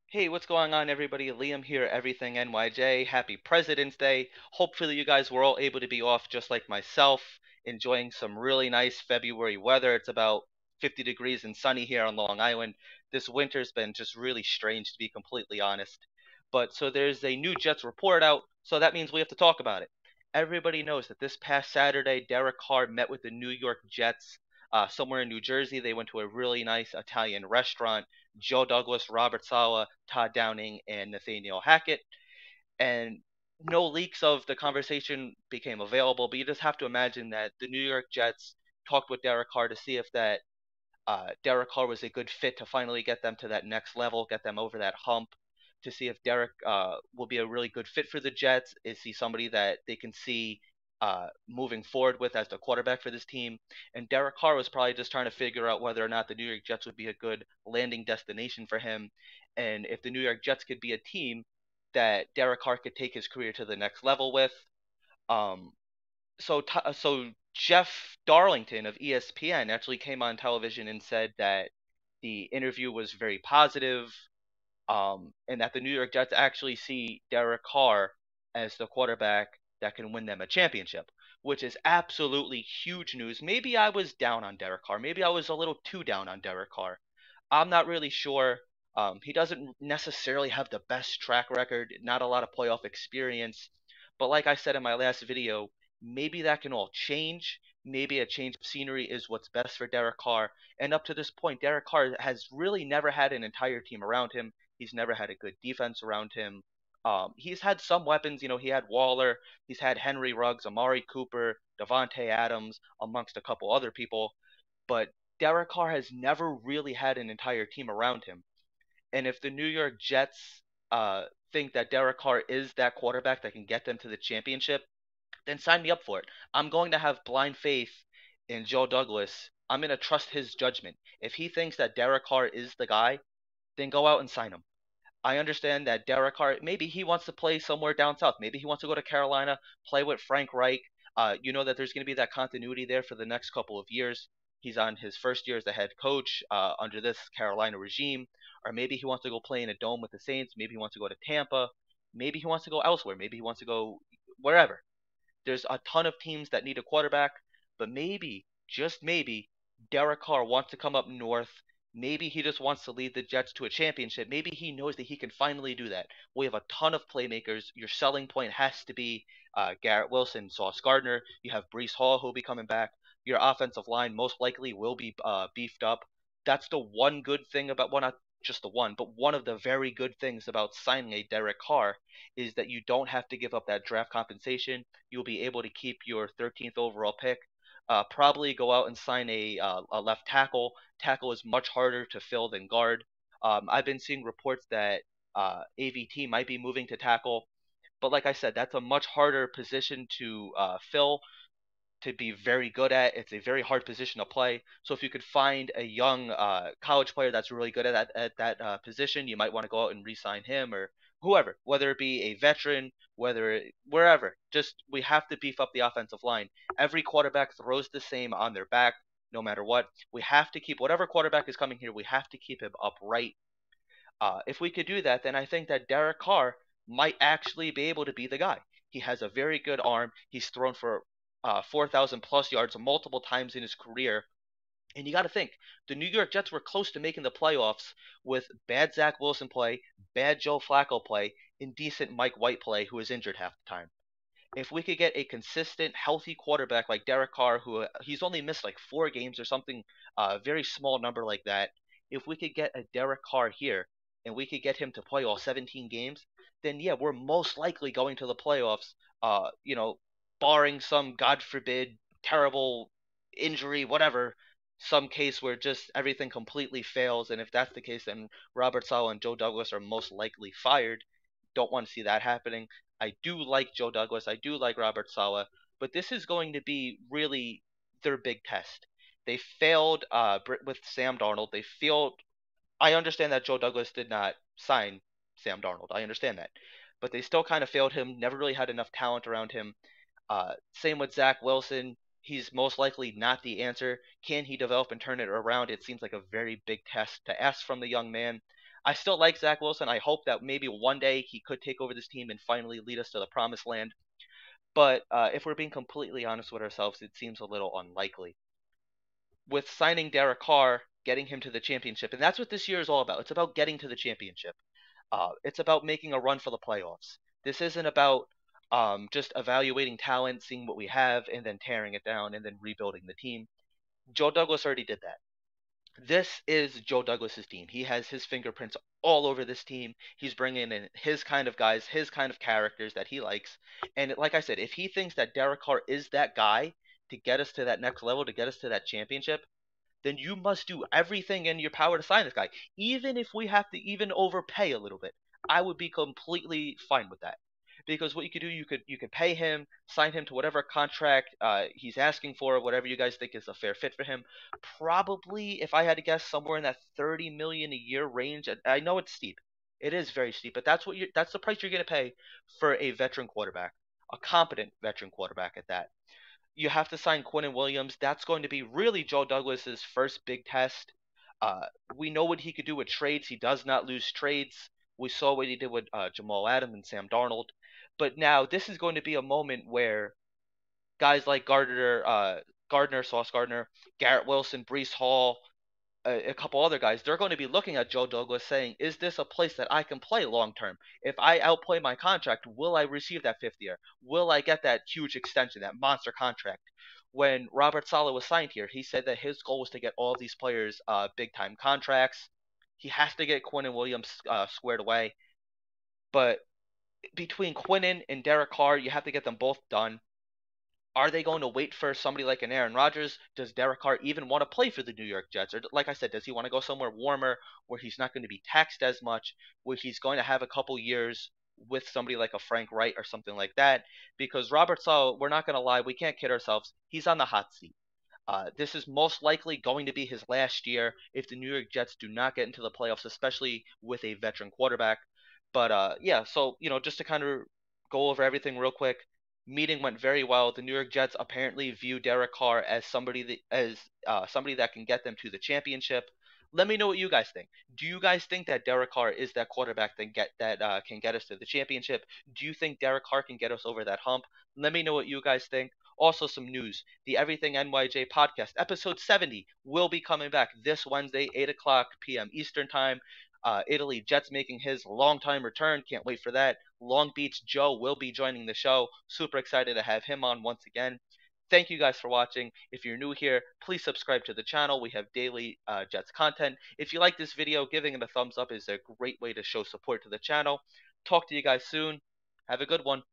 Hey, what's going on, everybody? Liam here, Everything NYJ. Happy President's Day. Hopefully, you guys were all able to be off just like myself, enjoying some really nice February weather. It's about 50 degrees and sunny here on Long Island. This winter's been just really strange, to be completely honest. But so there's a new Jets report out, so that means we have to talk about it. Everybody knows that this past Saturday, Derek Carr met with the New York Jets somewhere in New Jersey. They went to a really nice Italian restaurant. Joe Douglas, Robert Saleh, Todd Downing, and Nathaniel Hackett. And no leaks of the conversation became available, but you just have to imagine that the New York Jets talked with Derek Carr to see if that Derek Carr was a good fit to finally get them to that next level, get them over that hump, to see if Derek will be a really good fit for the Jets. Is he somebody that they can see moving forward with as the quarterback for this team? And Derek Carr was probably just trying to figure out whether or not the New York Jets would be a good landing destination for him, and if the New York Jets could be a team that Derek Carr could take his career to the next level with. Um, so Jeff Darlington of ESPN actually came on television and said that the interview was very positive, and that the New York Jets actually see Derek Carr as the quarterback that can win them a championship, which is absolutely huge news. Maybe I was down on Derek Carr. Maybe I was a little too down on Derek Carr. I'm not really sure. He doesn't necessarily have the best track record, not a lot of playoff experience. But like I said in my last video, maybe that can all change. Maybe a change of scenery is what's best for Derek Carr. And up to this point, Derek Carr has really never had an entire team around him. He's never had a good defense around him. He's had some weapons. He had Waller, he's had Henry Ruggs, Amari Cooper, Devontae Adams, amongst a couple other people. But Derek Carr has never really had an entire team around him. And if the New York Jets think that Derek Carr is that quarterback that can get them to the championship, then sign me up for it. I'm going to have blind faith in Joe Douglas. I'm going to trust his judgment. If he thinks that Derek Carr is the guy, then go out and sign him. I understand that Derek Carr, maybe he wants to play somewhere down south. Maybe he wants to go to Carolina, play with Frank Reich. You know that there's going to be that continuity there for the next couple of years. He's on his first year as the head coach under this Carolina regime. Or maybe he wants to go play in a dome with the Saints. Maybe he wants to go to Tampa. Maybe he wants to go elsewhere. Maybe he wants to go wherever. There's a ton of teams that need a quarterback, but maybe, just maybe, Derek Carr wants to come up north. Maybe he just wants to lead the Jets to a championship. Maybe he knows that he can finally do that. We have a ton of playmakers. Your selling point has to be Garrett Wilson, Sauce Gardner. You have Brees Hall who will be coming back. Your offensive line most likely will be beefed up. That's the one good thing about, well, not just the one, but one of the very good things about signing a Derek Carr is that you don't have to give up that draft compensation. You'll be able to keep your 13th overall pick. Probably go out and sign a left tackle. Tackle is much harder to fill than guard. I've been seeing reports that AVT might be moving to tackle, but like I said, that's a much harder position to fill, to be very good at. It's a very hard position to play. So if you could find a young college player that's really good at that position, you might want to go out and re-sign him or whoever, whether it be a veteran, wherever. Just we have to beef up the offensive line. Every quarterback throws the same on their back, no matter what. We have to keep whatever quarterback is coming here. We have to keep him upright. If we could do that, then I think that Derek Carr might actually be able to be the guy. He has a very good arm. He's thrown for 4,000 plus yards multiple times in his career. And you got to think, the New York Jets were close to making the playoffs with bad Zach Wilson play, bad Joe Flacco play, and decent Mike White play, who was injured half the time. If we could get a consistent, healthy quarterback like Derek Carr, who he's only missed like 4 games or something, a very small number like that, if we could get a Derek Carr here and we could get him to play all 17 games, then yeah, we're most likely going to the playoffs. Barring some God forbid terrible injury, whatever, some case where just everything completely fails, and if that's the case, then Robert Saleh and Joe Douglas are most likely fired. Don't want to see that happening. I do like Joe Douglas. I do like Robert Saleh, but this is going to be really their big test. They failed with Sam Darnold. They failed. I understand that Joe Douglas did not sign Sam Darnold. I understand that, but they still kind of failed him. Never really had enough talent around him. Same with Zach Wilson. He's most likely not the answer. Can he develop and turn it around? It seems like a very big test to ask from the young man. I still like Zach Wilson. I hope that maybe one day he could take over this team and finally lead us to the promised land. But if we're being completely honest with ourselves, it seems a little unlikely. With signing Derek Carr, getting him to the championship, and that's what this year is all about. It's about getting to the championship. It's about making a run for the playoffs. This isn't about just evaluating talent, seeing what we have, and then tearing it down and then rebuilding the team. Joe Douglas already did that. This is Joe Douglas's team. He has his fingerprints all over this team. He's bringing in his kind of guys, his kind of characters that he likes. And like I said, if he thinks that Derek Carr is that guy to get us to that next level, to get us to that championship, then you must do everything in your power to sign this guy. Even if we have to even overpay a little bit, I would be completely fine with that. Because what you could do, you could pay him, sign him to whatever contract he's asking for, whatever you guys think is a fair fit for him. Probably, if I had to guess, somewhere in that 30 million a year range. I know it's steep. It is very steep, but that's the price you're going to pay for a veteran quarterback, a competent veteran quarterback at that. You have to sign Quinnen Williams. That's going to be really Joe Douglas's first big test. Uh, we know what he could do with trades. He does not lose trades. We saw what he did with Jamal Adams and Sam Darnold. But now this is going to be a moment where guys like Sauce Gardner, Garrett Wilson, Brees Hall, a couple other guys, they're going to be looking at Joe Douglas saying, is this a place that I can play long term? If I outplay my contract, will I receive that fifth year? Will I get that huge extension, that monster contract? When Robert Saleh was signed here, he said that his goal was to get all of these players big time contracts. He has to get Quinnen Williams squared away. But between Quinnen and Derek Carr, you have to get them both done. Are they going to wait for somebody like an Aaron Rodgers? Does Derek Carr even want to play for the New York Jets? Or, like I said, does he want to go somewhere warmer where he's not going to be taxed as much, where he's going to have a couple years with somebody like a Frank Wright or something like that? Because Robert Sala, we're not going to lie, we can't kid ourselves. He's on the hot seat. This is most likely going to be his last year if the New York Jets do not get into the playoffs, especially with a veteran quarterback. But yeah, so just to kind of go over everything real quick, meeting went very well. The New York Jets apparently view Derek Carr as somebody that can get them to the championship. Let me know what you guys think. Do you guys think that Derek Carr is that quarterback that can get us to the championship? Do you think Derek Carr can get us over that hump? Let me know what you guys think. Also, some news. The Everything NYJ podcast, episode 70, will be coming back this Wednesday, 8 o'clock p.m. Eastern Time. Italy Jets making his long-time return. Can't wait for that. Long Beach Joe will be joining the show. Super excited to have him on once again. Thank you guys for watching. If you're new here, please subscribe to the channel. We have daily Jets content. If you like this video, giving it a thumbs up is a great way to show support to the channel. Talk to you guys soon. Have a good one.